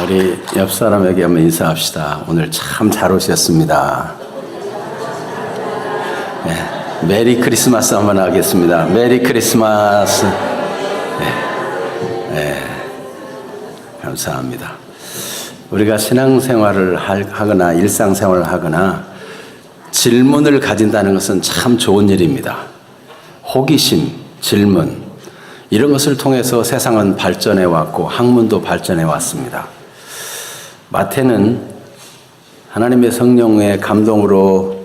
우리 옆 사람에게 한번 인사합시다. 오늘 참 잘 오셨습니다. 네, 메리 크리스마스 한번 하겠습니다. 메리 크리스마스. 네, 감사합니다. 우리가 신앙생활을 하거나 일상생활을 하거나 질문을 가진다는 것은 참 좋은 일입니다. 호기심, 질문, 이런 것을 통해서 세상은 발전해 왔고 학문도 발전해 왔습니다. 마태는 하나님의 성령의 감동으로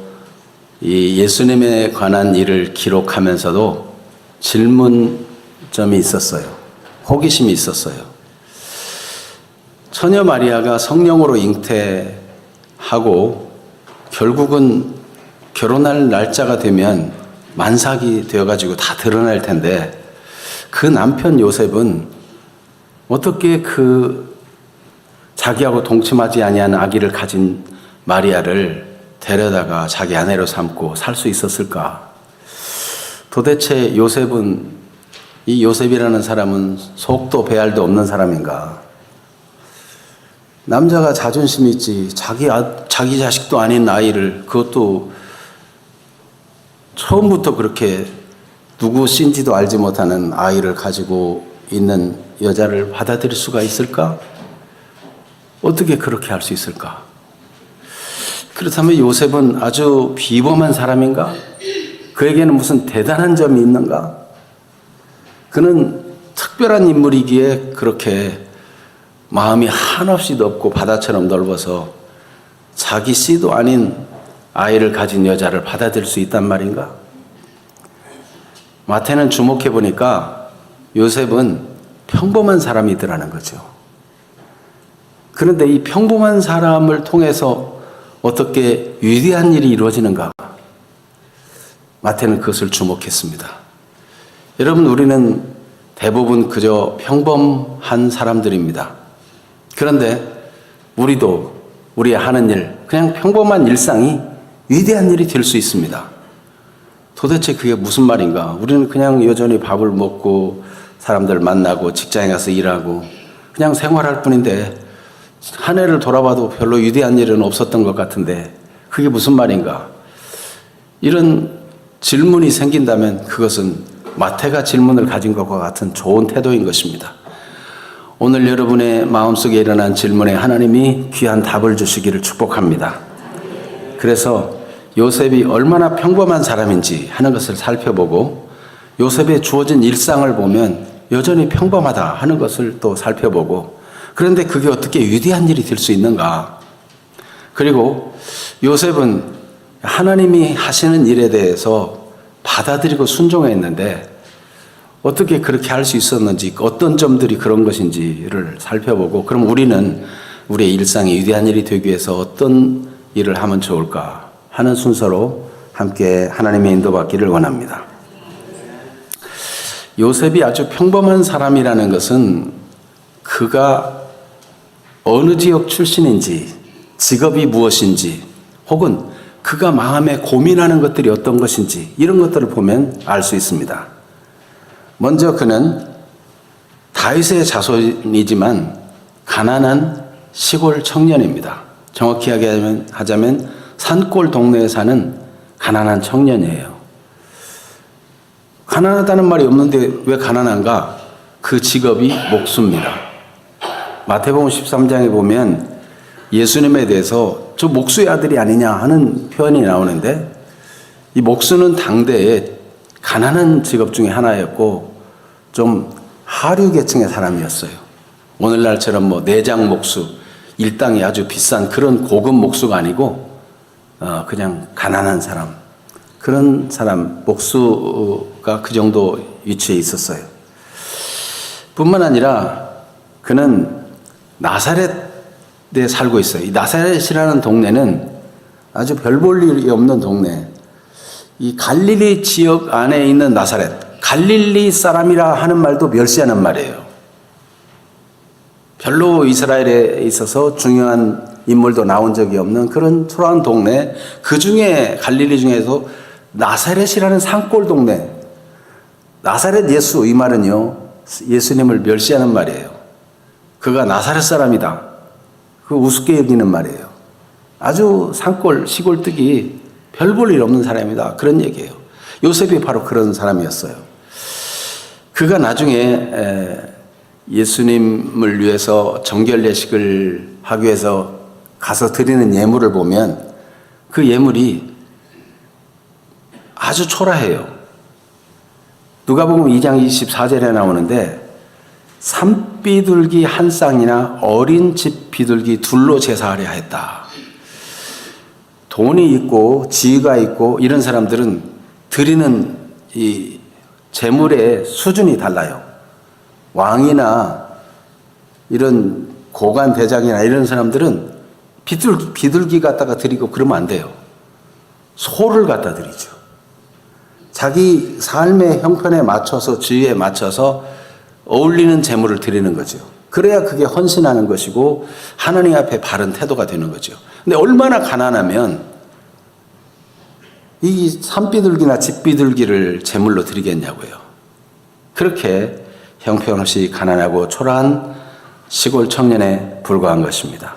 이 예수님에 관한 일을 기록하면서도 질문점이 있었어요. 호기심이 있었어요. 처녀 마리아가 성령으로 잉태하고 결국은 결혼할 날짜가 되면 만삭이 되어가지고 다 드러날 텐데 그 남편 요셉은 어떻게 자기하고 동침하지 아니한 아기를 가진 마리아를 데려다가 자기 아내로 삼고 살 수 있었을까? 도대체 이 요셉이라는 사람은 속도 배알도 없는 사람인가? 남자가 자존심이 있지 자기 자식도 아닌 아이를, 그것도 처음부터 그렇게 누구 씨인지도 알지 못하는 아이를 가지고 있는 여자를 받아들일 수가 있을까? 어떻게 그렇게 할 수 있을까? 그렇다면 요셉은 아주 비범한 사람인가? 그에게는 무슨 대단한 점이 있는가? 그는 특별한 인물이기에 그렇게 마음이 한없이 넓고 바다처럼 넓어서 자기 씨도 아닌 아이를 가진 여자를 받아들일 수 있단 말인가? 마태는 주목해 보니까 요셉은 평범한 사람이더라는 거죠. 그런데 이 평범한 사람을 통해서 어떻게 위대한 일이 이루어지는가? 마태는 그것을 주목했습니다. 여러분, 우리는 대부분 그저 평범한 사람들입니다. 그런데 우리도 우리의 하는 일, 그냥 평범한 일상이 위대한 일이 될 수 있습니다. 도대체 그게 무슨 말인가? 우리는 그냥 여전히 밥을 먹고 사람들 만나고 직장에 가서 일하고 그냥 생활할 뿐인데 한 해를 돌아봐도 별로 위대한 일은 없었던 것 같은데 그게 무슨 말인가? 이런 질문이 생긴다면 그것은 마태가 질문을 가진 것과 같은 좋은 태도인 것입니다. 오늘 여러분의 마음속에 일어난 질문에 하나님이 귀한 답을 주시기를 축복합니다. 그래서 요셉이 얼마나 평범한 사람인지 하는 것을 살펴보고 요셉의 주어진 일상을 보면 여전히 평범하다 하는 것을 또 살펴보고, 그런데 그게 어떻게 위대한 일이 될 수 있는가? 그리고 요셉은 하나님이 하시는 일에 대해서 받아들이고 순종했는데 어떻게 그렇게 할 수 있었는지, 어떤 점들이 그런 것인지를 살펴보고, 그럼 우리는 우리의 일상이 위대한 일이 되기 위해서 어떤 일을 하면 좋을까 하는 순서로 함께 하나님의 인도받기를 원합니다. 요셉이 아주 평범한 사람이라는 것은 그가 어느 지역 출신인지, 직업이 무엇인지, 혹은 그가 마음에 고민하는 것들이 어떤 것인지 이런 것들을 보면 알 수 있습니다. 먼저 그는 다윗의 자손이지만 가난한 시골 청년입니다. 정확히 하자면 산골 동네에 사는 가난한 청년이에요. 가난하다는 말이 없는데 왜 가난한가? 그 직업이 목수입니다. 마태복음 13장에 보면 예수님에 대해서 저 목수의 아들이 아니냐 하는 표현이 나오는데, 이 목수는 당대에 가난한 직업 중에 하나였고 좀 하류 계층의 사람이었어요. 오늘날처럼 내장 목수, 일당이 아주 비싼 그런 고급 목수가 아니고 그냥 가난한 사람, 그런 사람, 목수가 그 정도 위치에 있었어요. 뿐만 아니라 그는 나사렛에 살고 있어요. 이 나사렛이라는 동네는 아주 별 볼 일이 없는 동네. 이 갈릴리 지역 안에 있는 나사렛, 갈릴리 사람이라 하는 말도 멸시하는 말이에요. 별로 이스라엘에 있어서 중요한 인물도 나온 적이 없는 그런 초라한 동네, 그 중에 갈릴리 중에서 나사렛이라는 산골 동네, 나사렛 예수, 이 말은요 예수님을 멸시하는 말이에요. 그가 나사렛 사람이다, 그 우습게 여기는 말이에요. 아주 산골 시골뜨기 별 볼 일 없는 사람이다, 그런 얘기예요. 요셉이 바로 그런 사람이었어요. 그가 나중에 예수님을 위해서 정결 예식을 하기 위해서 가서 드리는 예물을 보면 그 예물이 아주 초라해요. 누가복음 2장 24절에 나오는데 산비둘기 한 쌍이나 어린 집 비둘기 둘로 제사하려 했다. 돈이 있고 지위가 있고 이런 사람들은 드리는 이 재물의 수준이 달라요. 왕이나 이런 고관 대장이나 이런 사람들은 비둘기 갖다가 드리고 그러면 안 돼요. 소를 갖다 드리죠. 자기 삶의 형편에 맞춰서, 지위에 맞춰서 어울리는 재물을 드리는 거죠. 그래야 그게 헌신하는 것이고 하나님 앞에 바른 태도가 되는 거죠. 근데 얼마나 가난하면 이 산비둘기나 집비둘기를 제물로 드리겠냐고요. 그렇게 형편없이 가난하고 초라한 시골 청년에 불과한 것입니다.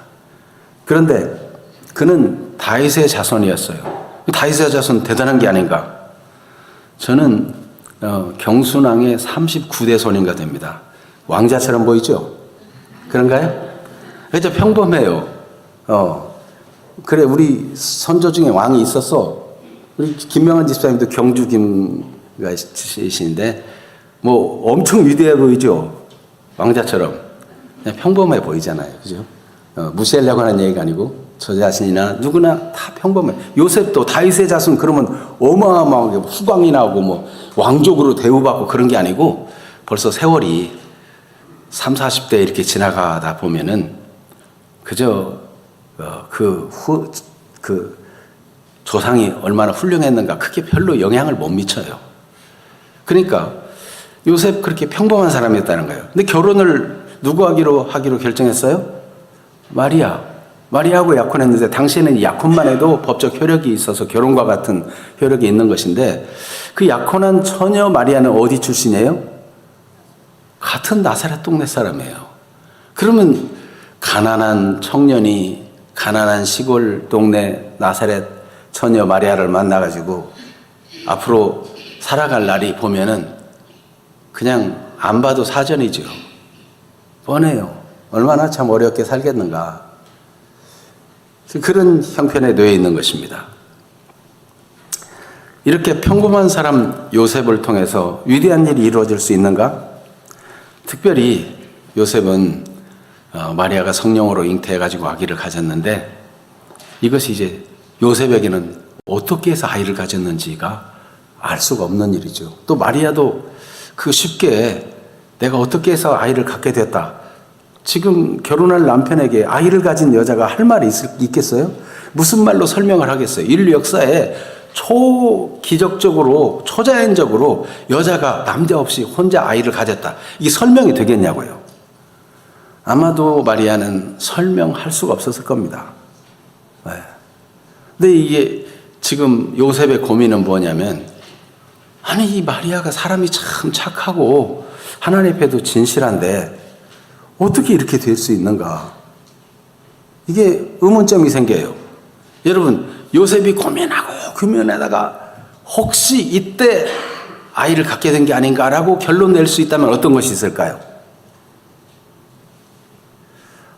그런데 그는 다윗의 자손이었어요. 다윗의 자손 대단한 게 아닌가? 저는 경순왕의 39대 손인가 됩니다. 왕자처럼 보이죠? 그런가요? 진짜 평범해요. 그래, 우리 선조 중에 왕이 있었어. 우리 김명환 집사님도 경주 김가이신데 뭐 엄청 위대해 보이죠? 왕자처럼. 그냥 평범해 보이잖아요. 그죠? 무시하려고 하는 얘기가 아니고 저 자신이나 누구나 다 평범해. 요셉도 다윗의 자손 그러면 어마어마하게 후광이 나오고 뭐 왕족으로 대우받고 그런 게 아니고 벌써 세월이 3, 40대 이렇게 지나가다 보면은 그저 그 조상이 얼마나 훌륭했는가 그게 별로 영향을 못 미쳐요. 그러니까 요셉 그렇게 평범한 사람이었다는 거예요. 근데 결혼을 누구 하기로 결정했어요? 마리아하고 약혼했는데 당시에는 약혼만 해도 법적 효력이 있어서 결혼과 같은 효력이 있는 것인데 그 약혼한 처녀 마리아는 어디 출신이에요? 같은 나사렛 동네 사람이에요. 그러면 가난한 청년이 가난한 시골 동네 나사렛 처녀 마리아를 만나가지고 앞으로 살아갈 날이 보면은 그냥 안 봐도 사전이죠. 뻔해요. 얼마나 참 어렵게 살겠는가. 그런 형편에 놓여 있는 것입니다. 이렇게 평범한 사람 요셉을 통해서 위대한 일이 이루어질 수 있는가? 특별히 요셉은 마리아가 성령으로 잉태해가지고 아기를 가졌는데 이것이 이제 요셉에게는 어떻게 해서 아이를 가졌는지가 알 수가 없는 일이죠. 또 마리아도 그 쉽게 내가 어떻게 해서 아이를 갖게 됐다. 지금 결혼할 남편에게 아이를 가진 여자가 할 말이 있겠어요? 무슨 말로 설명을 하겠어요? 인류 역사에 초기적적으로, 초자연적으로 여자가 남자 없이 혼자 아이를 가졌다. 이게 설명이 되겠냐고요. 아마도 마리아는 설명할 수가 없었을 겁니다. 네. 근데 이게 지금 요셉의 고민은 뭐냐면, 아니, 이 마리아가 사람이 참 착하고 하나님 앞에도 진실한데 어떻게 이렇게 될 수 있는가? 이게 의문점이 생겨요. 여러분, 요셉이 고민하다가 혹시 이때 아이를 갖게 된 게 아닌가라고 결론 낼 수 있다면 어떤 것이 있을까요?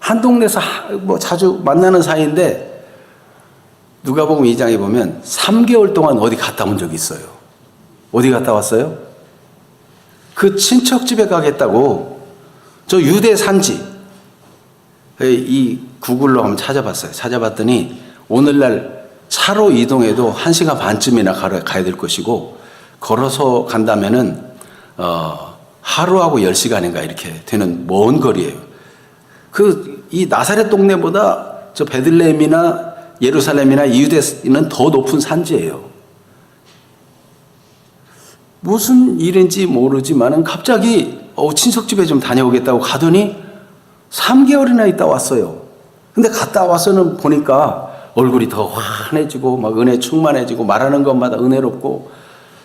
한 동네에서 뭐 자주 만나는 사이인데 누가복음 2장에 보면 3개월 동안 어디 갔다 온 적이 있어요. 어디 갔다 왔어요? 그 친척 집에 가겠다고 저 유대 산지 이 구글로 한번 찾아봤어요. 찾아봤더니 오늘날 차로 이동해도 1시간 반쯤이나 가야 될 것이고 걸어서 간다면은 하루하고 10시간인가 이렇게 되는 먼 거리예요. 이 나사렛 동네보다 저 베들레헴이나 예루살렘이나 이유대는 더 높은 산지예요. 무슨 일인지 모르지만은 갑자기 친척집에 좀 다녀오겠다고 가더니 3개월이나 있다 왔어요. 근데 갔다 와서는 보니까 얼굴이 더 환해지고 막 은혜 충만해지고 말하는 것마다 은혜롭고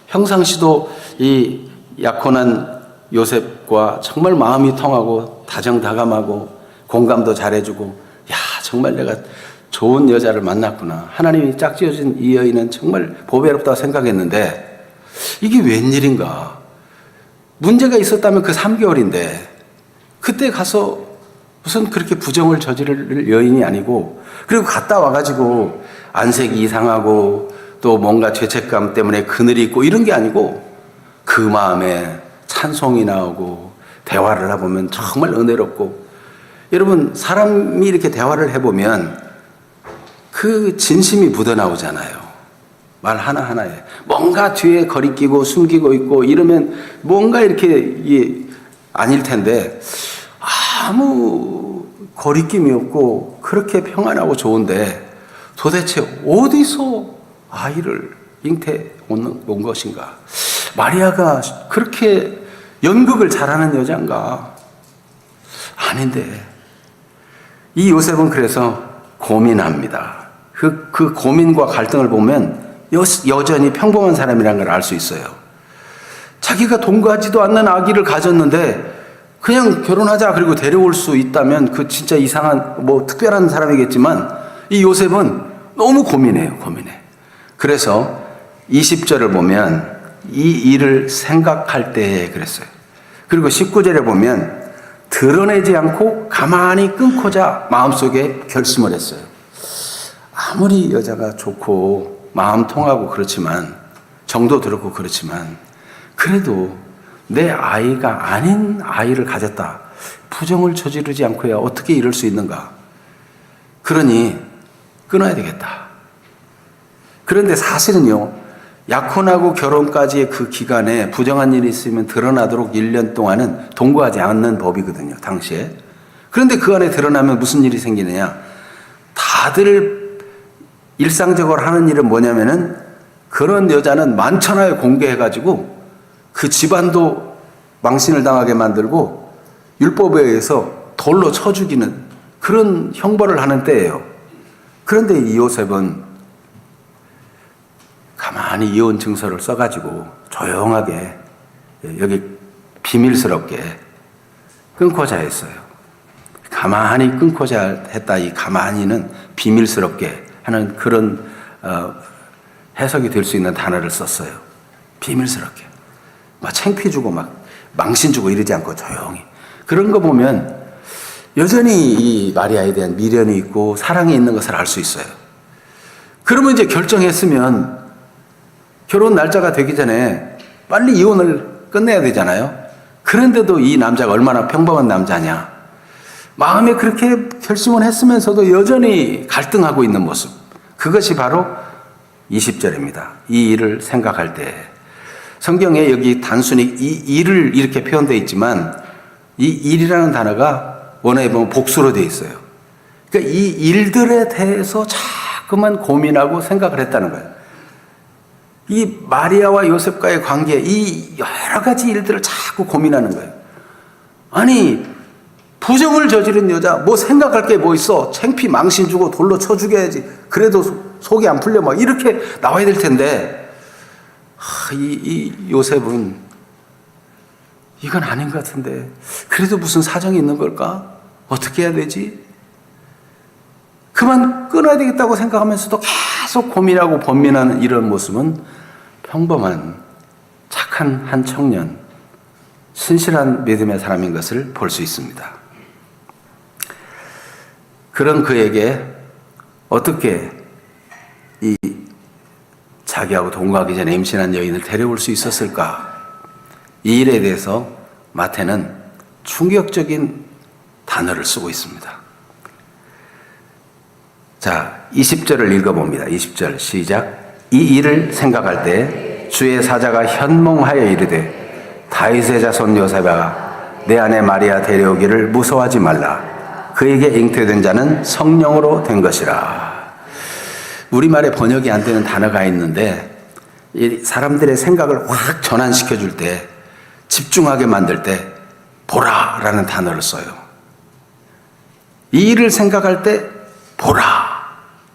평상시도 이 약혼한 요셉과 정말 마음이 통하고 다정다감하고 공감도 잘해주고 야 정말 내가 좋은 여자를 만났구나. 하나님이 짝지어준 이 여인은 정말 보배롭다고 생각했는데 이게 웬일인가. 문제가 있었다면 그 3개월인데 그때 가서 무슨 그렇게 부정을 저지를 여인이 아니고, 그리고 갔다 와가지고 안색이 이상하고 또 뭔가 죄책감 때문에 그늘이 있고 이런 게 아니고 그 마음에 찬송이 나오고 대화를 해보면 정말 은혜롭고, 여러분 사람이 이렇게 대화를 해보면 그 진심이 묻어나오잖아요. 말 하나하나에 뭔가 뒤에 거리끼고 숨기고 있고 이러면 뭔가 이렇게 아닐 텐데 아무 거리낌이 없고 그렇게 평안하고 좋은데 도대체 어디서 아이를 잉태 온 것인가? 마리아가 그렇게 연극을 잘하는 여잔가? 아닌데. 이 요셉은 그래서 고민합니다. 그 고민과 갈등을 보면 여전히 평범한 사람이라는 걸 알 수 있어요. 자기가 동거하지도 않는 아기를 가졌는데 그냥 결혼하자 그리고 데려올 수 있다면 그 진짜 이상한 특별한 사람이겠지만 이 요셉은 너무 고민해요. 그래서 20절을 보면 이 일을 생각할 때 그랬어요. 그리고 19절에 보면 드러내지 않고 가만히 끊고자 마음속에 결심을 했어요. 아무리 여자가 좋고 마음 통하고 그렇지만, 정도 들었고 그렇지만, 그래도 내 아이가 아닌 아이를 가졌다. 부정을 저지르지 않고야 어떻게 이럴 수 있는가? 그러니 끊어야 되겠다. 그런데 사실은요, 약혼하고 결혼까지의 그 기간에 부정한 일이 있으면 드러나도록 1년 동안은 동거하지 않는 법이거든요, 당시에. 그런데 그 안에 드러나면 무슨 일이 생기느냐? 다들 일상적으로 하는 일은 뭐냐면은 그런 여자는 만천하에 공개해가지고 그 집안도 망신을 당하게 만들고 율법에 의해서 돌로 쳐 죽이는 그런 형벌을 하는 때예요. 그런데 이 요셉은 가만히 이혼 증서를 써가지고 조용하게 여기 비밀스럽게 끊고자 했어요. 가만히 끊고자 했다. 이 가만히는 비밀스럽게 하는 그런 해석이 될 수 있는 단어를 썼어요. 비밀스럽게. 막 창피 주고 막 망신 주고 이러지 않고 조용히. 그런 거 보면 여전히 이 마리아에 대한 미련이 있고 사랑이 있는 것을 알 수 있어요. 그러면 이제 결정했으면 결혼 날짜가 되기 전에 빨리 이혼을 끝내야 되잖아요. 그런데도 이 남자가 얼마나 평범한 남자냐. 마음에 그렇게 결심을 했으면서도 여전히 갈등하고 있는 모습. 그것이 바로 20절입니다. 이 일을 생각할 때. 성경에 여기 단순히 이 일을 이렇게 표현되어 있지만 이 일이라는 단어가 원어에 보면 복수로 되어 있어요. 그러니까 이 일들에 대해서 자꾸만 고민하고 생각을 했다는 거예요. 이 마리아와 요셉과의 관계, 이 여러 가지 일들을 자꾸 고민하는 거예요. 아니, 부정을 저지른 여자, 뭐 생각할 게 뭐 있어? 창피 망신 주고 돌로 쳐 죽여야지. 그래도 속이 안 풀려. 막 이렇게 나와야 될 텐데, 이 요셉은 이건 아닌 것 같은데, 그래도 무슨 사정이 있는 걸까? 어떻게 해야 되지? 그만 끊어야 되겠다고 생각하면서도 계속 고민하고 번민하는 이런 모습은 평범한 착한 한 청년, 신실한 믿음의 사람인 것을 볼 수 있습니다. 그런 그에게 어떻게 이 자기하고 동거하기 전에 임신한 여인을 데려올 수 있었을까? 이 일에 대해서 마태는 충격적인 단어를 쓰고 있습니다. 자, 20절을 읽어봅니다. 20절 시작. 이 일을 생각할 때 주의 사자가 현몽하여 이르되 다윗의 자손 요셉아 내 아내 마리아 데려오기를 무서워하지 말라. 그에게 잉태된 자는 성령으로 된 것이라. 우리말에 번역이 안 되는 단어가 있는데 이 사람들의 생각을 확 전환시켜 줄 때, 집중하게 만들 때 보라라는 단어를 써요. 이 일을 생각할 때 보라.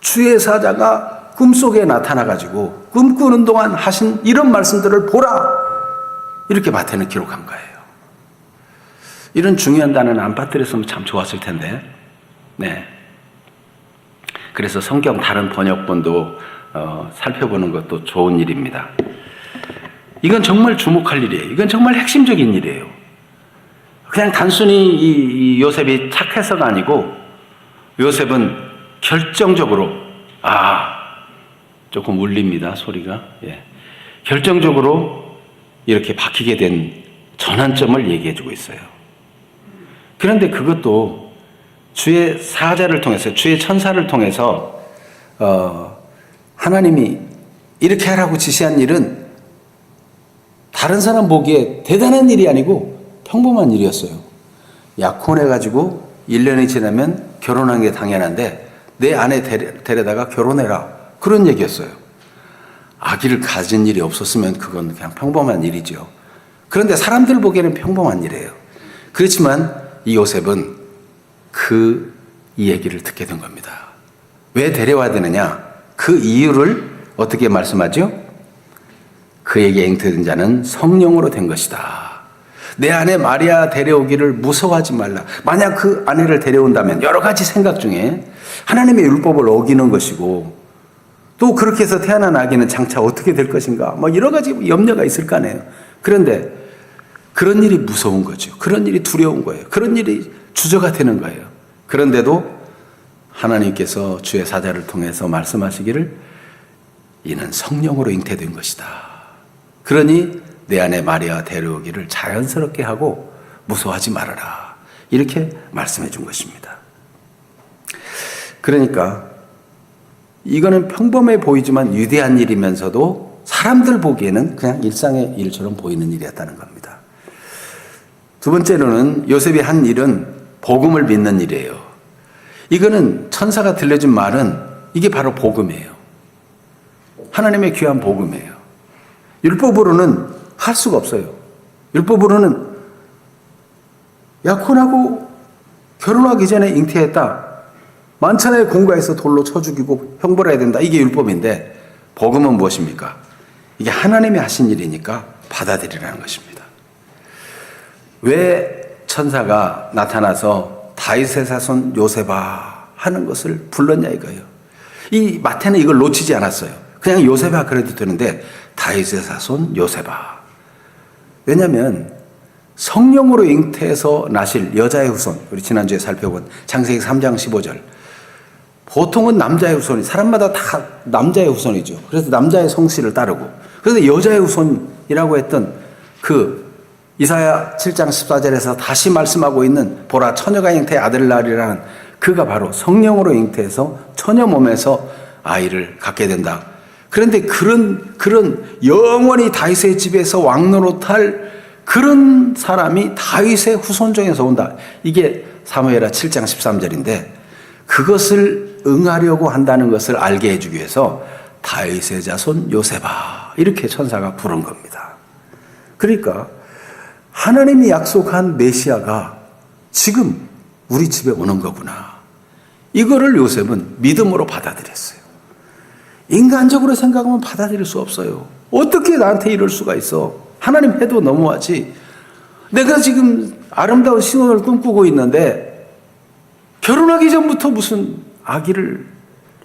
주의 사자가 꿈속에 나타나가지고 꿈꾸는 동안 하신 이런 말씀들을 보라. 이렇게 마태는 기록한 거예요. 이런 중요한 단어는 안 빠뜨렸으면 참 좋았을 텐데. 네. 그래서 성경 다른 번역본도 살펴보는 것도 좋은 일입니다. 이건 정말 주목할 일이에요. 이건 정말 핵심적인 일이에요. 그냥 단순히 이 요셉이 착해서가 아니고 요셉은 결정적으로 조금 울립니다. 소리가. 예. 결정적으로 이렇게 바뀌게 된 전환점을 얘기해 주고 있어요. 그런데 그것도 주의 사자를 통해서, 주의 천사를 통해서 하나님이 이렇게 하라고 지시한 일은 다른 사람 보기에 대단한 일이 아니고 평범한 일이었어요. 약혼해가지고 1년이 지나면 결혼한 게 당연한데 내 아내 데려다가 결혼해라, 그런 얘기였어요. 아기를 가진 일이 없었으면 그건 그냥 평범한 일이죠. 그런데 사람들 보기에는 평범한 일이에요. 그렇지만 이 요셉은 이 얘기를 듣게 된 겁니다. 왜 데려와야 되느냐? 그 이유를 어떻게 말씀하죠? 그에게 잉태된 자는 성령으로 된 것이다. 내 아내 마리아 데려오기를 무서워하지 말라. 만약 그 아내를 데려온다면 여러 가지 생각 중에 하나님의 율법을 어기는 것이고, 또 그렇게 해서 태어난 아기는 장차 어떻게 될 것인가, 여러 가지 염려가 있을 거 아니에요. 그런데 그런 일이 무서운 거죠. 그런 일이 두려운 거예요. 그런 일이 주저가 되는 거예요. 그런데도 하나님께서 주의 사자를 통해서 말씀하시기를 이는 성령으로 잉태된 것이다. 그러니 내 안에 마리아 데려오기를 자연스럽게 하고 무서워하지 말아라, 이렇게 말씀해 준 것입니다. 그러니까 이거는 평범해 보이지만 위대한 일이면서도 사람들 보기에는 그냥 일상의 일처럼 보이는 일이었다는 겁니다. 두 번째로는 요셉이 한 일은 복음을 믿는 일이에요. 이거는 천사가 들려준 말은 이게 바로 복음이에요. 하나님의 귀한 복음이에요. 율법으로는 할 수가 없어요. 율법으로는 약혼하고 결혼하기 전에 잉태했다, 만천하에 공가해서 돌로 쳐 죽이고 형벌해야 된다, 이게 율법인데 복음은 무엇입니까? 이게 하나님이 하신 일이니까 받아들이라는 것입니다. 왜 천사가 나타나서 다윗의 자손 요셉아 하는 것을 불렀냐 이거예요. 이 마태는 이걸 놓치지 않았어요. 그냥 요셉아 그래도 되는데 다윗의 자손 요셉아. 왜냐하면 성령으로 잉태해서 나실 여자의 후손, 우리 지난주에 살펴본 창세기 3장 15절, 보통은 남자의 후손이, 사람마다 다 남자의 후손이죠. 그래서 남자의 성씨를 따르고, 그래서 여자의 후손이라고 했던 그 이사야 7장 14절에서 다시 말씀하고 있는 보라 처녀가 잉태의 아들을 낳으리라는 그가 바로 성령으로 잉태해서 처녀 몸에서 아이를 갖게 된다. 그런데 그런 영원히 다윗의 집에서 왕노릇할 그런 사람이 다윗의 후손 중에서 온다. 이게 사무엘하 7장 13절인데 그것을 응하려고 한다는 것을 알게 해주기 위해서 다윗의 자손 요셉아 이렇게 천사가 부른 겁니다. 그러니까 하나님이 약속한 메시아가 지금 우리 집에 오는 거구나. 이거를 요셉은 믿음으로 받아들였어요. 인간적으로 생각하면 받아들일 수 없어요. 어떻게 나한테 이럴 수가 있어? 하나님 해도 너무하지. 내가 지금 아름다운 신혼을 꿈꾸고 있는데 결혼하기 전부터 무슨 아기를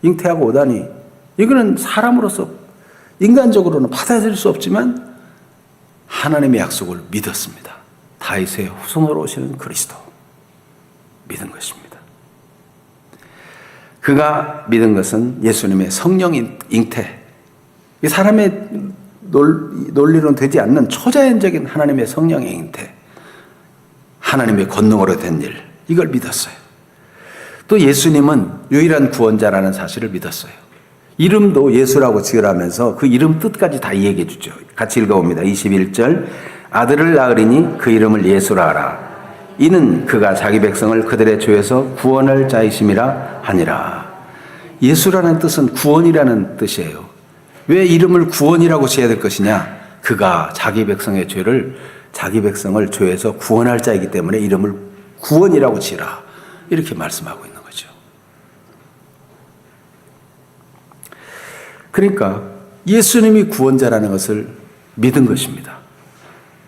잉태하고 오다니, 이거는 사람으로서 인간적으로는 받아들일 수 없지만 하나님의 약속을 믿었습니다. 다윗의 후손으로 오시는 그리스도 믿은 것입니다. 그가 믿은 것은 예수님의 성령 잉태, 사람의 논리로는 되지 않는 초자연적인 하나님의 성령의 잉태, 하나님의 권능으로 된 일, 이걸 믿었어요. 또 예수님은 유일한 구원자라는 사실을 믿었어요. 이름도 예수라고 지으라면서 그 이름 뜻까지 다 얘기해 주죠. 같이 읽어봅니다. 21절, 아들을 낳으리니 그 이름을 예수라 하라. 이는 그가 자기 백성을 그들의 죄에서 구원할 자이심이라 하니라. 예수라는 뜻은 구원이라는 뜻이에요. 왜 이름을 구원이라고 지어야 될 것이냐? 그가 자기 백성의 죄를, 자기 백성을 죄에서 구원할 자이기 때문에 이름을 구원이라고 지으라, 이렇게 말씀하고 있는 거죠. 그러니까 예수님이 구원자라는 것을 믿은 것입니다.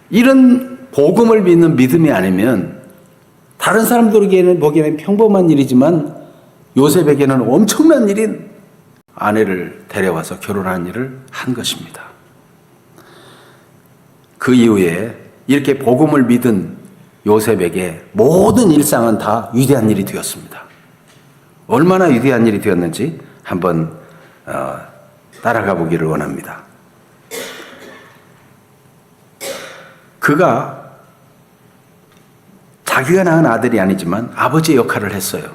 이런 복음을 믿는 믿음이 아니면 다른 사람들에게는 보기에는 평범한 일이지만 요셉에게는 엄청난 일인 아내를 데려와서 결혼하는 일을 한 것입니다. 그 이후에 이렇게 복음을 믿은 요셉에게 모든 일상은 다 위대한 일이 되었습니다. 얼마나 위대한 일이 되었는지 한번 따라가 보기를 원합니다. 그가 자기가 낳은 아들이 아니지만 아버지의 역할을 했어요.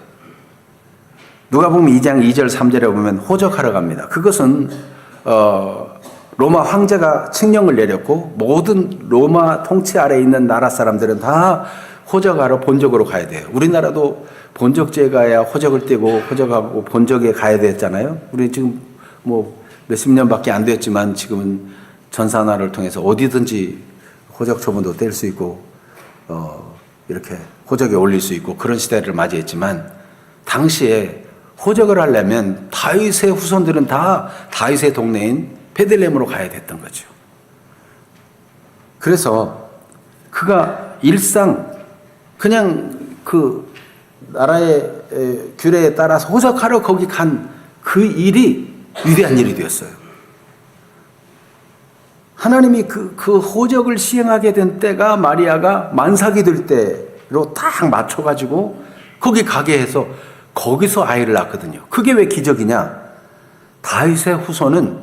누가복음 2장 2절 3절에 보면 호적하러 갑니다. 그것은 로마 황제가 칙령을 내렸고 모든 로마 통치 아래에 있는 나라 사람들은 다 호적하러 본적으로 가야 돼요. 우리나라도 본적지에 가야 호적을 떼고 호적하고 본적에 가야 됐잖아요. 우리 지금 뭐 몇십 년밖에 안 됐지만 지금은 전산화를 통해서 어디든지 호적 초본도 뗄 수 있고 이렇게 호적에 올릴 수 있고 그런 시대를 맞이했지만 당시에 호적을 하려면 다윗의 후손들은 다 다윗의 동네인 베들레헴으로 가야 됐던 거죠. 그래서 그가 일상 그냥 그 나라의 규례에 따라서 호적하러 거기 간 그 일이 위대한 일이 되었어요. 하나님이 그 호적을 시행하게 된 때가 마리아가 만삭이 될 때로 딱 맞춰가지고 거기 가게 해서 거기서 아이를 낳거든요. 그게 왜 기적이냐? 다윗의 후손은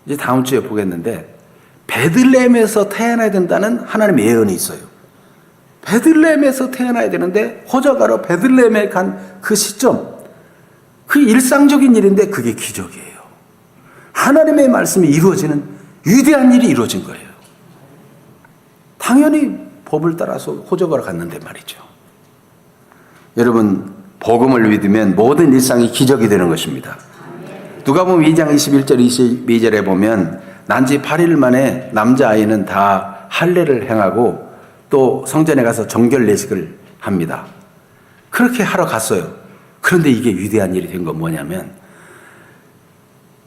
이제 다음 주에 보겠는데 베들레헴에서 태어나야 된다는 하나님의 예언이 있어요. 베들레헴에서 태어나야 되는데 호적하러 베들레헴에 간 그 시점, 그 일상적인 일인데 그게 기적이에요. 하나님의 말씀이 이루어지는 위대한 일이 이루어진 거예요. 당연히 법을 따라서 호적하러 갔는데 말이죠. 여러분, 복음을 믿으면 모든 일상이 기적이 되는 것입니다. 누가복음 2장 21절 22절에 보면 난지 8일 만에 남자아이는 다 할례를 행하고 또 성전에 가서 정결 예식을 합니다. 그렇게 하러 갔어요. 그런데 이게 위대한 일이 된 건 뭐냐면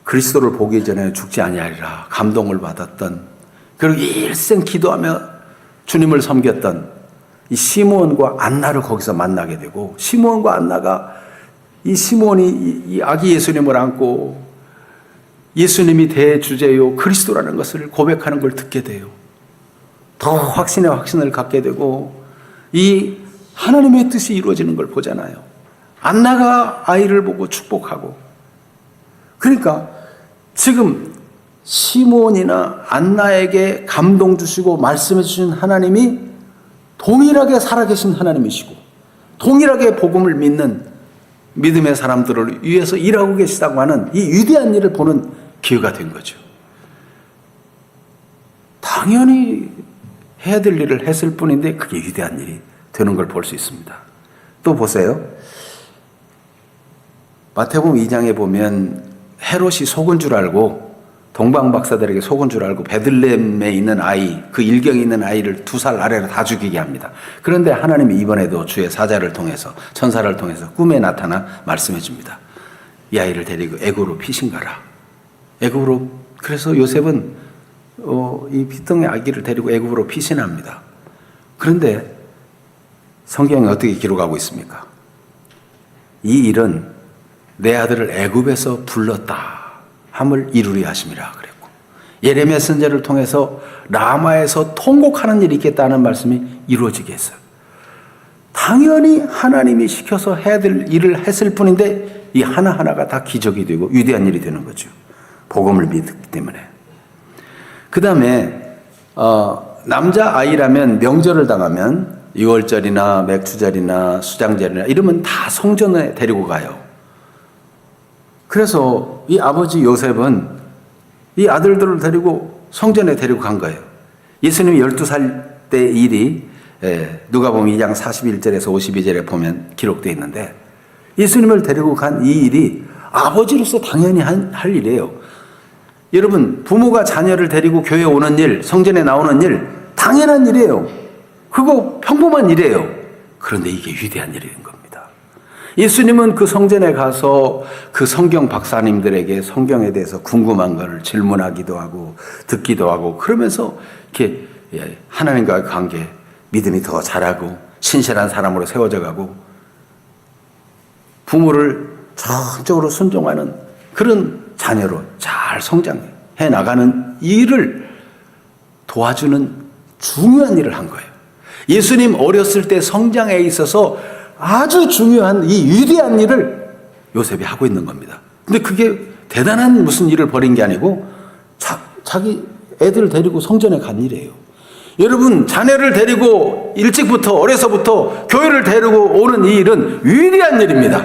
그리스도를 보기 전에 죽지 아니하리라 감동을 받았던, 그리고 일생 기도하며 주님을 섬겼던 이 시므온과 안나를 거기서 만나게 되고, 시므온과 안나가 이 시므온이 이 아기 예수님을 안고 예수님이 대주제요 그리스도라는 것을 고백하는 걸 듣게 돼요. 더 확신을 갖게 되고 이 하나님의 뜻이 이루어지는 걸 보잖아요. 안나가 아이를 보고 축복하고, 그러니까 지금 시므온이나 안나에게 감동 주시고 말씀해 주신 하나님이 동일하게 살아계신 하나님이시고 동일하게 복음을 믿는 믿음의 사람들을 위해서 일하고 계시다고 하는 이 위대한 일을 보는 기회가 된 거죠. 당연히 해야 될 일을 했을 뿐인데 그게 위대한 일이 되는 걸 볼 수 있습니다. 또 보세요. 마태복음 2장에 보면 헤롯이 속은 줄 알고, 동방 박사들에게 속은 줄 알고 베들레헴에 있는 아이, 그 일경에 있는 아이를 2살 아래로 다 죽이게 합니다. 그런데 하나님이 이번에도 주의 사자를 통해서, 천사를 통해서 꿈에 나타나 말씀해 줍니다. 이 아이를 데리고 애굽으로 피신 가라. 애굽으로. 그래서 요셉은 이 피덩이 아기를 데리고 애굽으로 피신합니다. 그런데 성경에 어떻게 기록하고 있습니까? 이 일은 내 아들을 애굽에서 불렀다 함을 이루려 하심이라 그랬고, 예레미야 선지자를 통해서 라마에서 통곡하는 일이 있겠다는 말씀이 이루어지게 했어요. 당연히 하나님이 시켜서 해야 될 일을 했을 뿐인데 이 하나하나가 다 기적이 되고 위대한 일이 되는 거죠. 복음을 믿기 때문에. 그 다음에 남자아이라면 명절을 당하면 6월절이나 맥주절이나 수장절이나 이러면 다 성전에 데리고 가요. 그래서 이 아버지 요셉은 이 아들들을 데리고 성전에 데리고 간 거예요. 예수님이 12살 때 일이 누가복음 2장 41절에서 52절에 보면 기록되어 있는데, 예수님을 데리고 간 이 일이 아버지로서 당연히 할 일이에요. 여러분, 부모가 자녀를 데리고 교회에 오는 일, 성전에 나오는 일 당연한 일이에요. 그거 평범한 일이에요. 그런데 이게 위대한 일인 겁니다. 예수님은 그 성전에 가서 그 성경 박사님들에게 성경에 대해서 궁금한 것을 질문하기도 하고 듣기도 하고, 그러면서 이렇게 하나님과의 관계, 믿음이 더 자라고 신실한 사람으로 세워져 가고, 부모를 전적으로 순종하는 그런 자녀로 잘 성장해 나가는 일을 도와주는 중요한 일을 한 거예요. 예수님 어렸을 때 성장에 있어서 아주 중요한 이 위대한 일을 요셉이 하고 있는 겁니다. 근데 그게 대단한 무슨 일을 벌인 게 아니고 자기 애들 데리고 성전에 간 일이에요. 여러분, 자녀를 데리고 일찍부터 어려서부터 교회를 데리고 오는 이 일은 위대한 일입니다.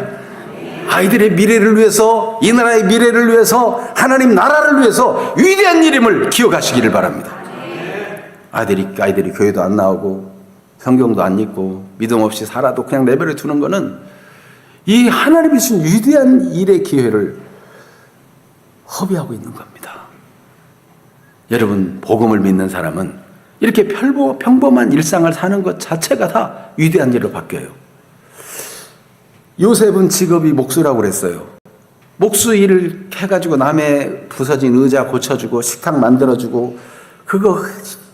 아이들의 미래를 위해서, 이 나라의 미래를 위해서, 하나님 나라를 위해서 위대한 일임을 기억하시기를 바랍니다. 아이들이 교회도 안 나오고 성경도 안 읽고 믿음 없이 살아도 그냥 내버려 두는 거는 이 하나님이 주신 위대한 일의 기회를 허비하고 있는 겁니다. 여러분, 복음을 믿는 사람은 이렇게 평범한 일상을 사는 것 자체가 다 위대한 일로 바뀌어요. 요셉은 직업이 목수라고 그랬어요. 목수 일을 해가지고 남의 부서진 의자 고쳐주고 식탁 만들어주고 그거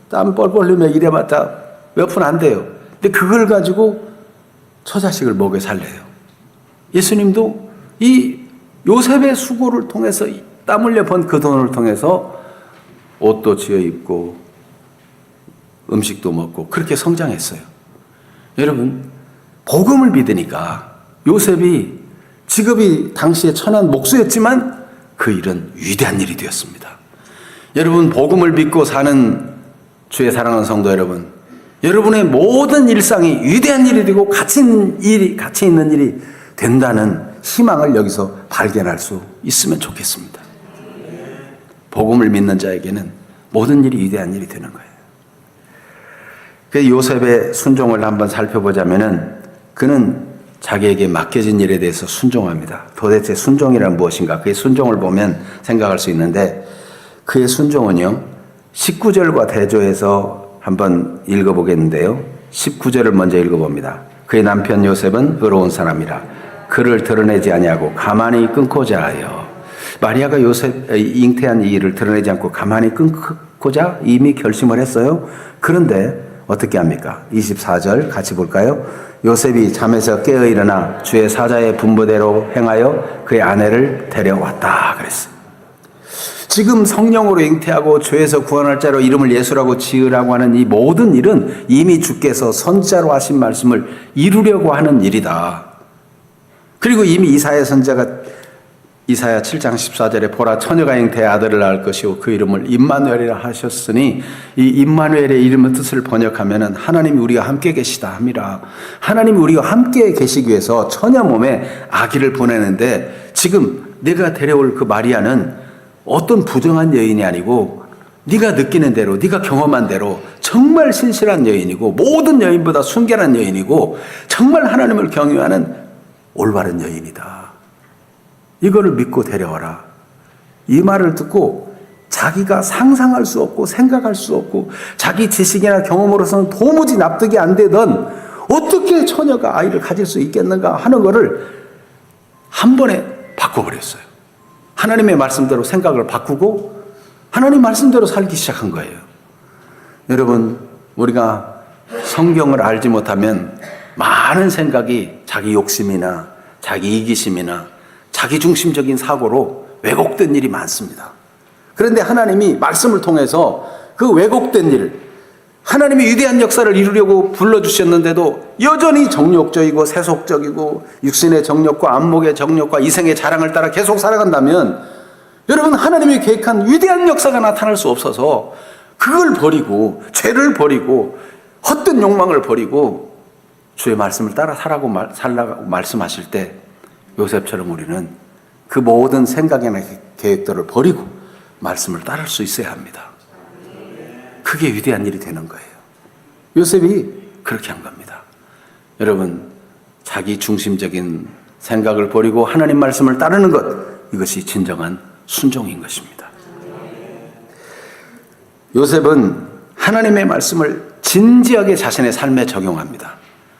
땀 뻘뻘 흘리며 일해봤자 몇 푼 안 돼요. 근데 그걸 가지고 처자식을 먹여 살려요. 예수님도 이 요셉의 수고를 통해서 땀 흘려 번 그 돈을 통해서 옷도 지어 입고 음식도 먹고 그렇게 성장했어요. 여러분, 복음을 믿으니까 요셉이 직업이 당시에 천한 목수였지만 그 일은 위대한 일이 되었습니다. 여러분, 복음을 믿고 사는 주의 사랑하는 성도 여러분, 여러분의 모든 일상이 위대한 일이 되고 가치 있는 일이 된다는 희망을 여기서 발견할 수 있으면 좋겠습니다. 복음을 믿는 자에게는 모든 일이 위대한 일이 되는 거예요. 그 요셉의 순종을 한번 살펴보자면은 그는 자기에게 맡겨진 일에 대해서 순종합니다. 도대체 순종이란 무엇인가? 그의 순종을 보면 생각할 수 있는데 그의 순종은요, 19절과 대조해서 한번 읽어보겠는데요. 19절을 먼저 읽어봅니다. 그의 남편 요셉은 의로운 사람이라 그를 드러내지 아니하고 가만히 끊고자 하여. 마리아가 요셉 잉태한 이 일을 드러내지 않고 가만히 끊고자 이미 결심을 했어요. 그런데 어떻게 합니까? 24절 같이 볼까요? 요셉이 잠에서 깨어 일어나 주의 사자의 분부대로 행하여 그의 아내를 데려왔다 그랬어요. 지금 성령으로 잉태하고 죄에서 구원할 자로 이름을 예수라고 지으라고 하는 이 모든 일은 이미 주께서 선지자로 하신 말씀을 이루려고 하는 일이다. 그리고 이미 이사야 선지자가 이사야 7장 14절에 보라 처녀가 잉태해 아들을 낳을 것이요 그 이름을 임마누엘이라 하셨으니 이 임마누엘의 이름의 뜻을 번역하면은 하나님이 우리와 함께 계시다 함이라. 하나님이 우리와 함께 계시기 위해서 처녀 몸에 아기를 보내는데 지금 내가 데려올 그 마리아는 어떤 부정한 여인이 아니고 네가 느끼는 대로 네가 경험한 대로 정말 신실한 여인이고 모든 여인보다 순결한 여인이고 정말 하나님을 경외하는 올바른 여인이다. 이거를 믿고 데려와라. 이 말을 듣고 자기가 상상할 수 없고 생각할 수 없고 자기 지식이나 경험으로서는 도무지 납득이 안 되던 어떻게 처녀가 아이를 가질 수 있겠는가 하는 거를 한 번에 바꿔버렸어요. 하나님의 말씀대로 생각을 바꾸고 하나님 말씀대로 살기 시작한 거예요. 여러분, 우리가 성경을 알지 못하면 많은 생각이 자기 욕심이나 자기 이기심이나 자기중심적인 사고로 왜곡된 일이 많습니다. 그런데 하나님이 말씀을 통해서 그 왜곡된 일, 하나님이 위대한 역사를 이루려고 불러주셨는데도 여전히 정욕적이고 세속적이고 육신의 정욕과 안목의 정욕과 이생의 자랑을 따라 계속 살아간다면 여러분, 하나님이 계획한 위대한 역사가 나타날 수 없어서 그걸 버리고 죄를 버리고 헛된 욕망을 버리고 주의 말씀을 따라 살라고 말씀하실 때 요셉처럼 우리는 그 모든 생각이나 계획들을 버리고 말씀을 따를 수 있어야 합니다. 그게 위대한 일이 되는 거예요. 요셉이 그렇게 한 겁니다. 여러분, 자기 중심적인 생각을 버리고 하나님 말씀을 따르는 것, 이것이 진정한 순종인 것입니다. 요셉은 하나님의 말씀을 진지하게 자신의 삶에 적용합니다.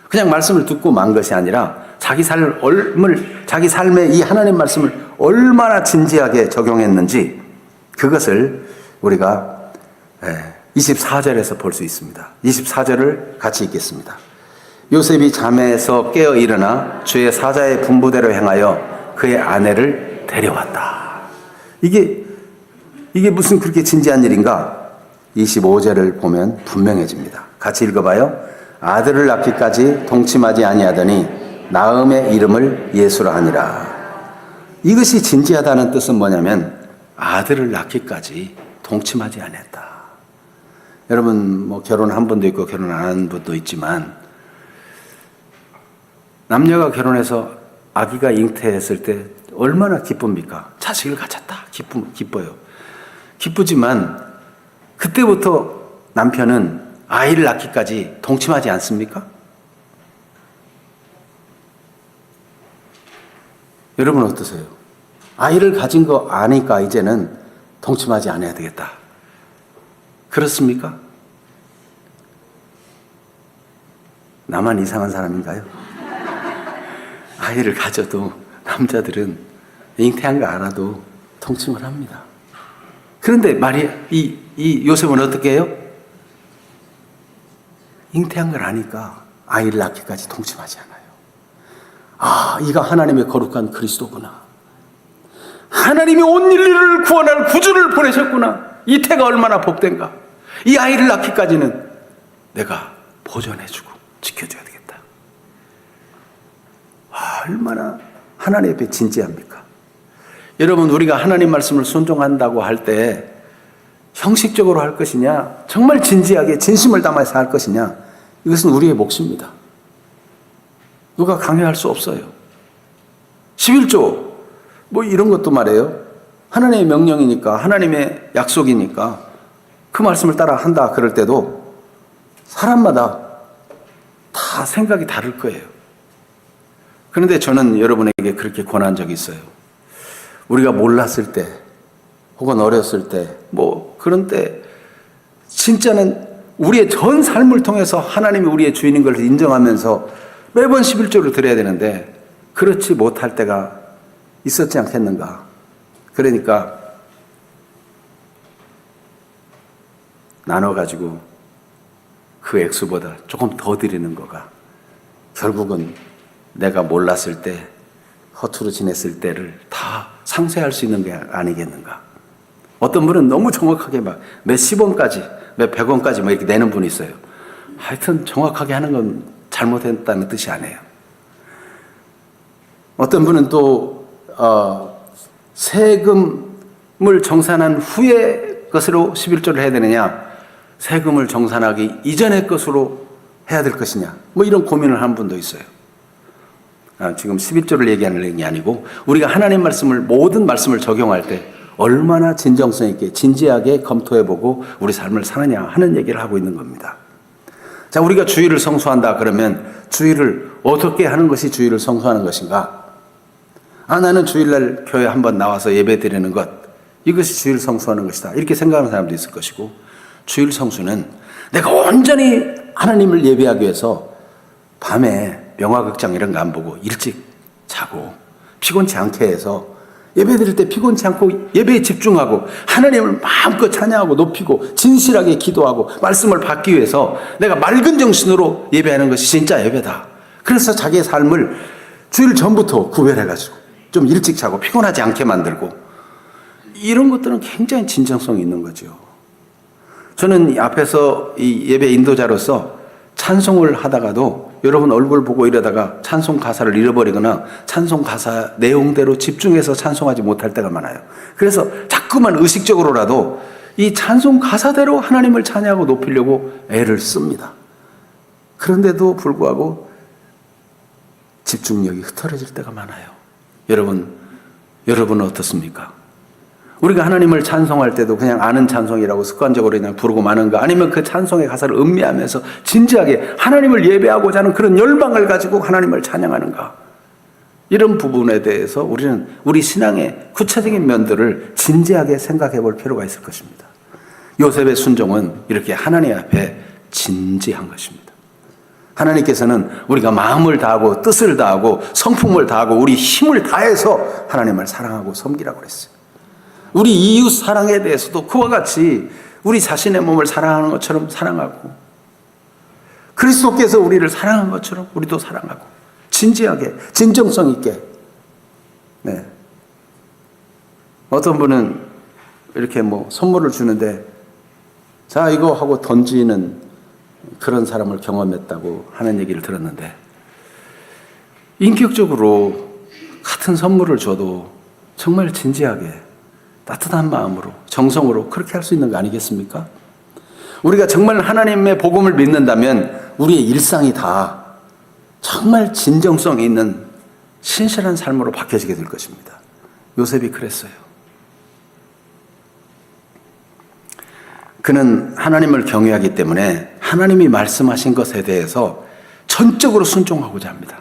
그냥 말씀을 듣고 만 것이 아니라 자기 삶에 이 하나님 말씀을 얼마나 진지하게 적용했는지 그것을 우리가 24절에서 볼 수 있습니다. 24절을 같이 읽겠습니다. 요셉이 잠에서 깨어 일어나 주의 사자의 분부대로 행하여 그의 아내를 데려왔다. 이게 무슨 그렇게 진지한 일인가? 25절을 보면 분명해집니다. 같이 읽어봐요. 아들을 낳기까지 동침하지 아니하더니 나음의 이름을 예수라 하니라. 이것이 진지하다는 뜻은 뭐냐면 아들을 낳기까지 동침하지 아니했다. 여러분 뭐 결혼한 분도 있고 결혼 안 한 분도 있지만 남녀가 결혼해서 아기가 잉태했을 때 얼마나 기쁩니까? 자식을 가졌다. 기뻐요. 기쁘지만 그때부터 남편은 아이를 낳기까지 동침하지 않습니까? 여러분 어떠세요? 아이를 가진 거 아니까 이제는 동침하지 않아야 되겠다. 그렇습니까? 나만 이상한 사람인가요? 아이를 가져도 남자들은 잉태한 거 알아도 동침을 합니다. 그런데 이 요셉은 어떻게 해요? 잉태한 걸 아니까 아이를 낳기까지 동침하지 않아요. 아, 이가 하나님의 거룩한 그리스도구나. 하나님이 온 인류를 구원할 구주를 보내셨구나. 이 태가 얼마나 복된가. 이 아이를 낳기까지는 내가 보존해주고 지켜줘야 되겠다. 얼마나 하나님 앞에 진지합니까? 여러분, 우리가 하나님 말씀을 순종한다고 할 때 형식적으로 할 것이냐, 정말 진지하게 진심을 담아서 할 것이냐, 이것은 우리의 몫입니다. 누가 강요할 수 없어요. 11조 뭐 이런 것도 말이에요. 하나님의 명령이니까, 하나님의 약속이니까 그 말씀을 따라 한다 그럴 때도 사람마다 다 생각이 다를 거예요. 그런데 저는 여러분에게 그렇게 권한 적이 있어요. 우리가 몰랐을 때 혹은 어렸을 때 뭐 그런 때 진짜는 우리의 전 삶을 통해서 하나님이 우리의 주인인 걸 인정하면서 매번 11조를 드려야 되는데 그렇지 못할 때가 있었지 않겠는가. 그러니까 나눠가지고 그 액수보다 조금 더 드리는 거가 결국은 내가 몰랐을 때 허투루 지냈을 때를 다 상쇄할 수 있는 게 아니겠는가. 어떤 분은 너무 정확하게 막 몇십 원까지 몇 백 원까지 뭐 이렇게 내는 분이 있어요. 하여튼 정확하게 하는 건 잘못했다는 뜻이 아니에요. 어떤 분은 또 세금을 정산한 후에 것으로 11조를 해야 되느냐, 세금을 정산하기 이전의 것으로 해야 될 것이냐, 뭐 이런 고민을 하는 분도 있어요. 지금 11조를 얘기하는 게 아니고 우리가 하나님 말씀을, 모든 말씀을 적용할 때 얼마나 진정성 있게 진지하게 검토해보고 우리 삶을 사느냐 하는 얘기를 하고 있는 겁니다. 자, 우리가 주일을 성수한다 그러면 주일을 어떻게 하는 것이 주일을 성수하는 것인가? 나는 주일날 교회 한번 나와서 예배 드리는 것, 이것이 주일 성수하는 것이다, 이렇게 생각하는 사람도 있을 것이고, 주일 성수는 내가 온전히 하나님을 예배하기 위해서 밤에 영화극장 이런 거 안 보고 일찍 자고 피곤치 않게 해서 예배 드릴 때 피곤치 않고 예배에 집중하고 하나님을 마음껏 찬양하고 높이고 진실하게 기도하고 말씀을 받기 위해서 내가 맑은 정신으로 예배하는 것이 진짜 예배다. 그래서 자기의 삶을 주일 전부터 구별해가지고 좀 일찍 자고 피곤하지 않게 만들고, 이런 것들은 굉장히 진정성이 있는 거죠. 저는 앞에서 이 예배 인도자로서 찬송을 하다가도 여러분 얼굴 보고 이러다가 찬송 가사를 잃어버리거나 찬송 가사 내용대로 집중해서 찬송하지 못할 때가 많아요. 그래서 자꾸만 의식적으로라도 이 찬송 가사대로 하나님을 찬양하고 높이려고 애를 씁니다. 그런데도 불구하고 집중력이 흐트러질 때가 많아요. 여러분은 어떻습니까? 우리가 하나님을 찬송할 때도 그냥 아는 찬송이라고 습관적으로 그냥 부르고 마는가, 아니면 그 찬송의 가사를 음미하면서 진지하게 하나님을 예배하고자 하는 그런 열망을 가지고 하나님을 찬양하는가, 이런 부분에 대해서 우리는 우리 신앙의 구체적인 면들을 진지하게 생각해 볼 필요가 있을 것입니다. 요셉의 순종은 이렇게 하나님 앞에 진지한 것입니다. 하나님께서는 우리가 마음을 다하고 뜻을 다하고 성품을 다하고 우리 힘을 다해서 하나님을 사랑하고 섬기라고 그랬어요. 우리 이웃 사랑에 대해서도 그와 같이 우리 자신의 몸을 사랑하는 것처럼 사랑하고, 그리스도께서 우리를 사랑한 것처럼 우리도 사랑하고 진지하게 진정성 있게. 네. 어떤 분은 이렇게 선물을 주는데 자 이거 하고 던지는 그런 사람을 경험했다고 하는 얘기를 들었는데, 인격적으로 같은 선물을 줘도 정말 진지하게 따뜻한 마음으로 정성으로 그렇게 할 수 있는 거 아니겠습니까? 우리가 정말 하나님의 복음을 믿는다면 우리의 일상이 다 정말 진정성 있는 신실한 삶으로 바뀌어지게 될 것입니다. 요셉이 그랬어요. 그는 하나님을 경외하기 때문에 하나님이 말씀하신 것에 대해서 전적으로 순종하고자 합니다.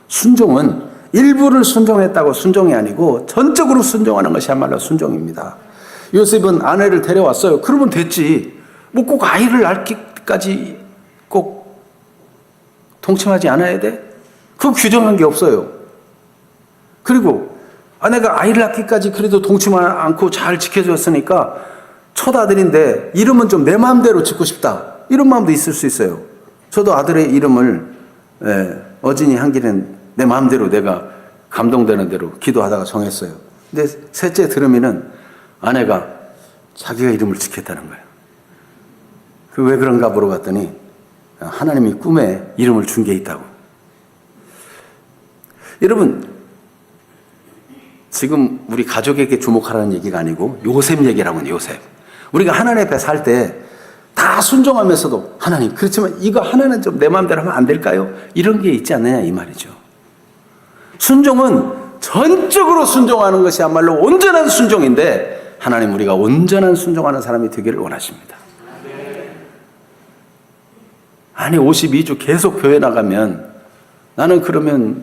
순종은 일부를 순종했다고 순종이 아니고 전적으로 순종하는 것이야말로 순종입니다. 요셉은 아내를 데려왔어요. 그러면 됐지. 꼭 아이를 낳기까지 꼭 동침하지 않아야 돼? 그거 규정한 게 없어요. 그리고 아내가 아이를 낳기까지 그래도 동침 않고 잘 지켜줬으니까 첫 아들인데 이름은 좀 내 마음대로 짓고 싶다, 이런 마음도 있을 수 있어요. 저도 아들의 이름을 어진이 한길은 내 마음대로 내가 감동되는 대로 기도하다가 정했어요. 근데 셋째 드름이는 아내가 자기가 이름을 짓겠다는 거예요. 왜 그런가 물어봤더니 하나님이 꿈에 이름을 준 게 있다고. 여러분, 지금 우리 가족에게 주목하라는 얘기가 아니고 요셉 얘기라고는 요셉. 우리가 하나님 앞에 살 때 다 순종하면서도 하나님, 그렇지만 이거 하나는 좀 내 마음대로 하면 안 될까요? 이런 게 있지 않느냐 이 말이죠. 순종은 전적으로 순종하는 것이야말로 온전한 순종인데, 하나님 우리가 온전한 순종하는 사람이 되기를 원하십니다. 아니 52주 계속 교회 나가면 나는 그러면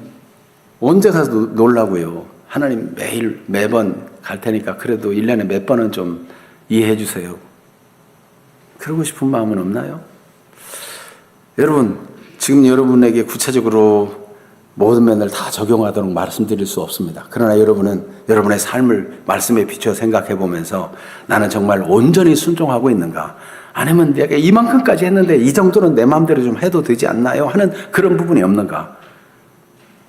언제 가서 놀라고요. 하나님 매번 갈 테니까 그래도 1년에 몇 번은 좀 이해해 주세요. 그러고 싶은 마음은 없나요? 여러분, 지금 여러분에게 구체적으로 모든 면을 다 적용하도록 말씀드릴 수 없습니다. 그러나 여러분은 여러분의 삶을 말씀에 비춰 생각해 보면서 나는 정말 온전히 순종하고 있는가? 아니면 내가 이만큼까지 했는데 이 정도는 내 마음대로 좀 해도 되지 않나요? 하는 그런 부분이 없는가?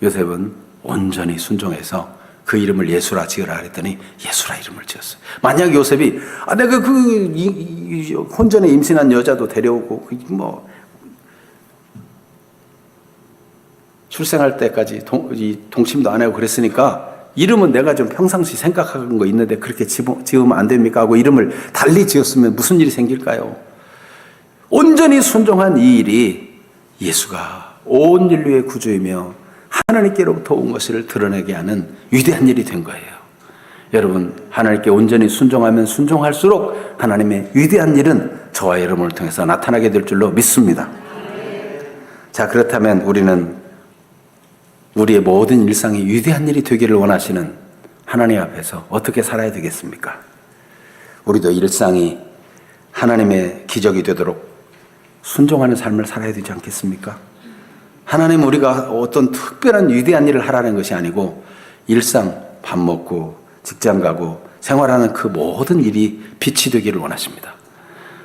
요셉은 온전히 순종해서 그 이름을 예수라 지으라 그랬더니 예수라 이름을 지었어요. 만약 요셉이 내가 혼전에 임신한 여자도 데려오고 출생할 때까지 동침도 안 하고 그랬으니까 이름은 내가 좀 평상시 생각하는 거 있는데 그렇게 지으면 안 됩니까? 하고 이름을 달리 지었으면 무슨 일이 생길까요? 온전히 순종한 이 일이 예수가 온 인류의 구주이며 하나님께로부터 온 것을 드러내게 하는 위대한 일이 된 거예요. 여러분, 하나님께 온전히 순종하면 순종할수록 하나님의 위대한 일은 저와 여러분을 통해서 나타나게 될 줄로 믿습니다. 자, 그렇다면 우리는 우리의 모든 일상이 위대한 일이 되기를 원하시는 하나님 앞에서 어떻게 살아야 되겠습니까? 우리도 일상이 하나님의 기적이 되도록 순종하는 삶을 살아야 되지 않겠습니까? 하나님, 우리가 어떤 특별한 위대한 일을 하라는 것이 아니고 일상 밥 먹고 직장 가고 생활하는 그 모든 일이 빛이 되기를 원하십니다.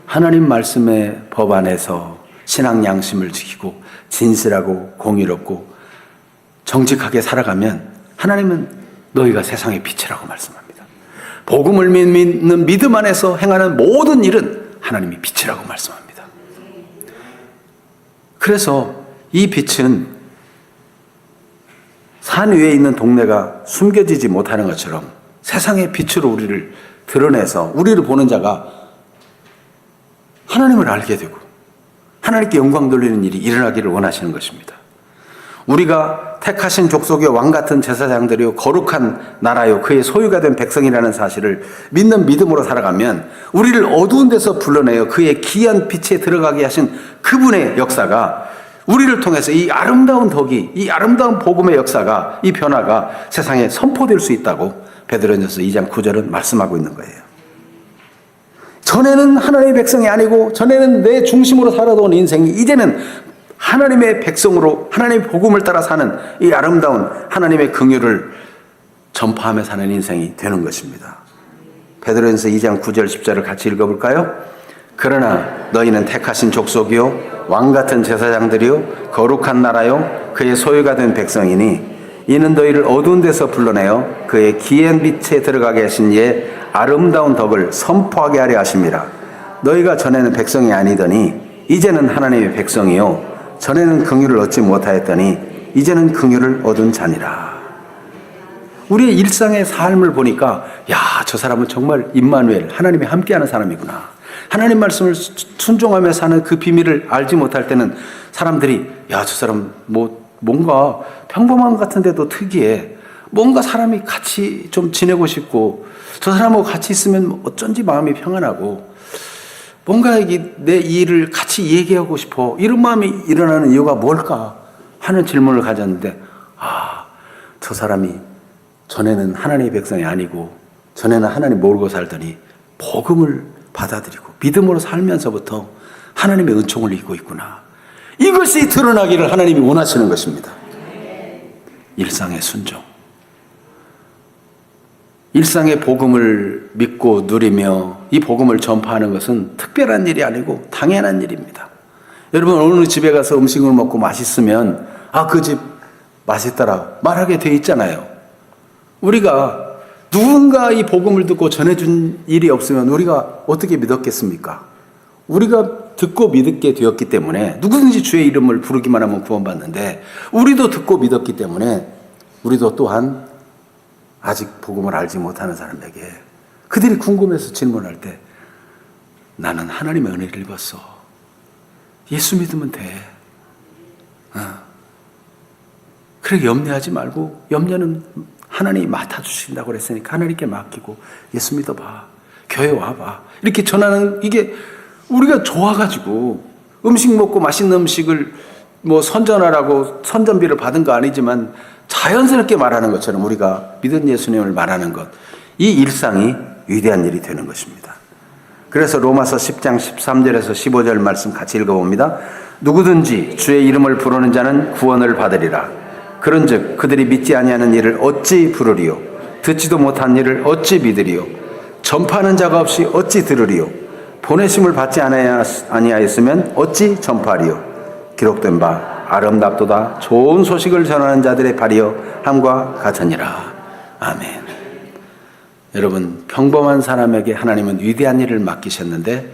하나님 말씀의 법 안에서 신앙 양심을 지키고 진실하고 공의롭고 정직하게 살아가면 하나님은 너희가 세상의 빛이라고 말씀합니다. 복음을 믿는 믿음 안에서 행하는 모든 일은 하나님이 빛이라고 말씀합니다. 그래서 이 빛은 산 위에 있는 동네가 숨겨지지 못하는 것처럼 세상의 빛으로 우리를 드러내서 우리를 보는 자가 하나님을 알게 되고 하나님께 영광 돌리는 일이 일어나기를 원하시는 것입니다. 우리가 택하신 족속의 왕 같은 제사장들이요 거룩한 나라요 그의 소유가 된 백성이라는 사실을 믿는 믿음으로 살아가면 우리를 어두운 데서 불러내어 그의 귀한 빛에 들어가게 하신 그분의 역사가 우리를 통해서 이 아름다운 덕이, 이 아름다운 복음의 역사가, 이 변화가 세상에 선포될 수 있다고 베드로전서 2장 9절은 말씀하고 있는 거예요. 전에는 하나님의 백성이 아니고 전에는 내 중심으로 살아온 인생이 이제는 하나님의 백성으로 하나님의 복음을 따라 사는 이 아름다운 하나님의 긍휼을 전파하며 사는 인생이 되는 것입니다. 베드로전서 2장 9절 10절을 같이 읽어볼까요? 그러나 너희는 택하신 족속이요 왕같은 제사장들이요 거룩한 나라요 그의 소유가 된 백성이니 이는 너희를 어두운 데서 불러내어 그의 기이한 빛에 들어가게 하신 이의 아름다운 덕을 선포하게 하려 하심이라. 너희가 전에는 백성이 아니더니 이제는 하나님의 백성이요 전에는 긍휼을 얻지 못하였더니 이제는 긍휼을 얻은 자니라. 우리의 일상의 삶을 보니까 야, 저 사람은 정말 임마누엘 하나님이 함께하는 사람이구나. 하나님 말씀을 순종하며 사는 그 비밀을 알지 못할 때는 사람들이 야, 저 사람 뭔가 평범한 것 같은데도 특이해. 뭔가 사람이 같이 좀 지내고 싶고 저 사람하고 같이 있으면 어쩐지 마음이 평안하고 뭔가 내 일을 같이 얘기하고 싶어. 이런 마음이 일어나는 이유가 뭘까 하는 질문을 가졌는데 저 사람이 전에는 하나님의 백성이 아니고 전에는 하나님 모르고 살더니 복음을 받아들이고 믿음으로 살면서부터 하나님의 은총을 입고 있구나. 이것이 드러나기를 하나님이 원하시는 것입니다. 일상의 순종. 일상의 복음을 믿고 누리며 이 복음을 전파하는 것은 특별한 일이 아니고 당연한 일입니다. 여러분 어느 집에 가서 음식을 먹고 맛있으면 그 집 맛있더라 말하게 돼 있잖아요. 우리가 누군가 이 복음을 듣고 전해준 일이 없으면 우리가 어떻게 믿었겠습니까? 우리가 듣고 믿게 되었기 때문에 누구든지 주의 이름을 부르기만 하면 구원받는데 우리도 듣고 믿었기 때문에 우리도 또한 아직 복음을 알지 못하는 사람에게 그들이 궁금해서 질문할 때 나는 하나님의 은혜를 입었어. 예수 믿으면 돼. 그래 염려하지 말고 염려는 하나님이 맡아주신다고 그랬으니까 하나님께 맡기고 예수 믿어봐. 교회 와봐. 이렇게 전하는 이게 우리가 좋아가지고 음식 먹고 맛있는 음식을 선전하라고 선전비를 받은 거 아니지만 자연스럽게 말하는 것처럼 우리가 믿은 예수님을 말하는 것, 이 일상이 위대한 일이 되는 것입니다. 그래서 로마서 10장 13절에서 15절 말씀 같이 읽어봅니다. 누구든지 주의 이름을 부르는 자는 구원을 받으리라. 그런즉 그들이 믿지 아니하는 일을 어찌 부르리요? 듣지도 못한 일을 어찌 믿으리요? 전파하는 자가 없이 어찌 들으리요? 보내심을 받지 아니하였으면 어찌 전파하리요? 기록된 바 아름답도다 좋은 소식을 전하는 자들의 발이여 함과 같으니라. 아멘. 여러분 평범한 사람에게 하나님은 위대한 일을 맡기셨는데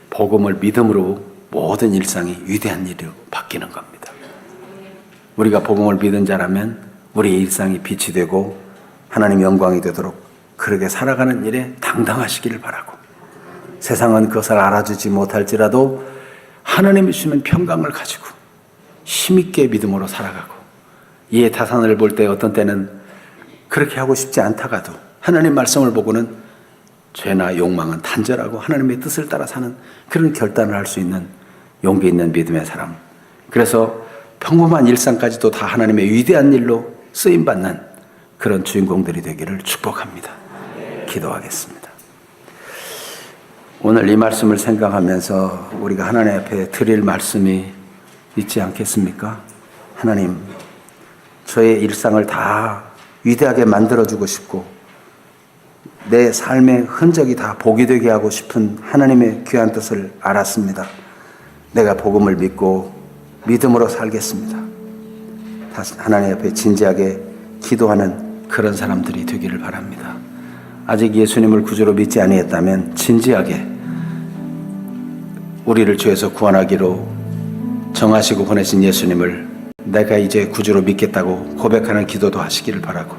복음을 믿음으로 모든 일상이 위대한 일로 바뀌는 겁니다. 우리가 복음을 믿은 자라면 우리의 일상이 빛이 되고 하나님 영광이 되도록 그렇게 살아가는 일에 당당하시기를 바라고 세상은 그것을 알아주지 못할지라도 하나님이 주시는 평강을 가지고 힘있게 믿음으로 살아가고 이에 타산을 볼 때 어떤 때는 그렇게 하고 싶지 않다가도 하나님 말씀을 보고는 죄나 욕망은 단절하고 하나님의 뜻을 따라 사는 그런 결단을 할 수 있는 용기 있는 믿음의 사람. 그래서 평범한 일상까지도 다 하나님의 위대한 일로 쓰임받는 그런 주인공들이 되기를 축복합니다. 기도하겠습니다. 오늘 이 말씀을 생각하면서 우리가 하나님 앞에 드릴 말씀이 있지 않겠습니까? 하나님, 저의 일상을 다 위대하게 만들어주고 싶고 내 삶의 흔적이 다 복이 되게 하고 싶은 하나님의 귀한 뜻을 알았습니다. 내가 복음을 믿고 믿음으로 살겠습니다. 하나님 앞에 진지하게 기도하는 그런 사람들이 되기를 바랍니다. 아직 예수님을 구주로 믿지 아니했다면 진지하게 우리를 죄에서 구원하기로 정하시고 보내신 예수님을 내가 이제 구주로 믿겠다고 고백하는 기도도 하시기를 바라고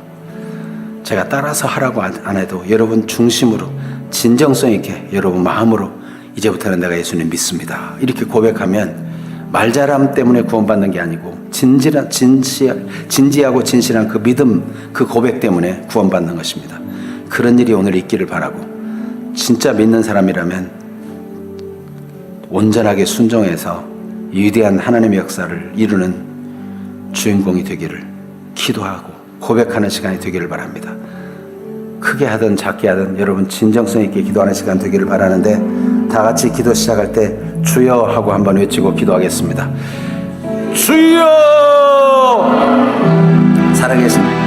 제가 따라서 하라고 안 해도 여러분 중심으로 진정성 있게 여러분 마음으로 이제부터는 내가 예수님 믿습니다. 이렇게 고백하면 말잘함 때문에 구원받는 게 아니고 진지하고 진실한 그 믿음, 그 고백 때문에 구원받는 것입니다. 그런 일이 오늘 있기를 바라고 진짜 믿는 사람이라면 온전하게 순종해서 위대한 하나님의 역사를 이루는 주인공이 되기를 기도하고 고백하는 시간이 되기를 바랍니다. 크게 하든 작게 하든 여러분 진정성 있게 기도하는 시간 되기를 바라는데 다 같이 기도 시작할 때 주여 하고 한번 외치고 기도하겠습니다. 주여! 살아계신